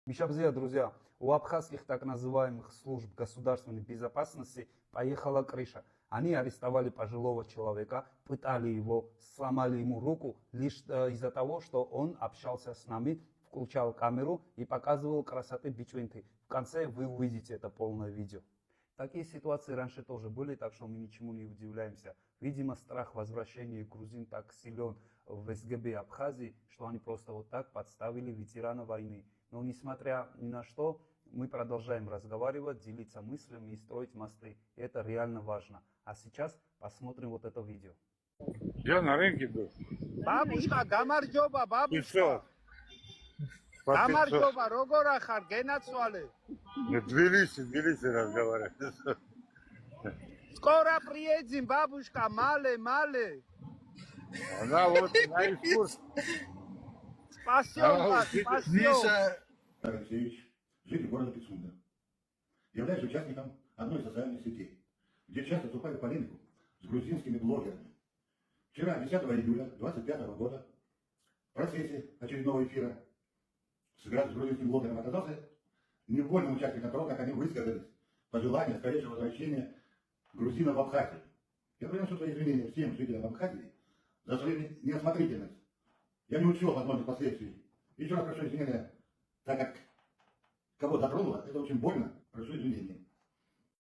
Мишабзия, друзья, у абхазских так называемых служб государственной безопасности поехала крыша. Они арестовали пожилого человека, пытали его, сломали ему руку лишь из-за того, что он общался с нами, включал камеру и показывал красоты Бичвинты. В конце вы увидите это полное видео. Такие ситуации раньше тоже были, так что мы ничему не удивляемся. Видимо, страх возвращения грузин так силен в СГБ Абхазии, что они просто вот так подставили ветерана войны. Но несмотря ни на что, мы продолжаем разговаривать, делиться мыслями и строить мосты. И это реально важно. А сейчас посмотрим вот это видео. Я на рынке был. Бабушка, гамарджоба, И бабушка. что? По 500. Гамарджоба, рогора хар, генацвале. Тбилиси разговаривают. Скоро приедем, бабушка, мале, мале. Она вот на экскурсии. Спасем вас, спасем. Алексеевич, житель города Пицунда. Являюсь участником одной из социальных сетей, где часто вступаю в полемику с грузинскими блогерами. Вчера, 10 июля 2025 года, в процессе очередного эфира с грузинским блогером оказался невольным участником того, как они высказались пожелание скорейшего возвращения грузинов в Абхазию. Я приношу свои извинения всем жителям Абхазии за свою неосмотрительность. Я не учел возможных последствий. Еще раз прошу извинения, так как кого затронуло, это очень больно, прошу извинения.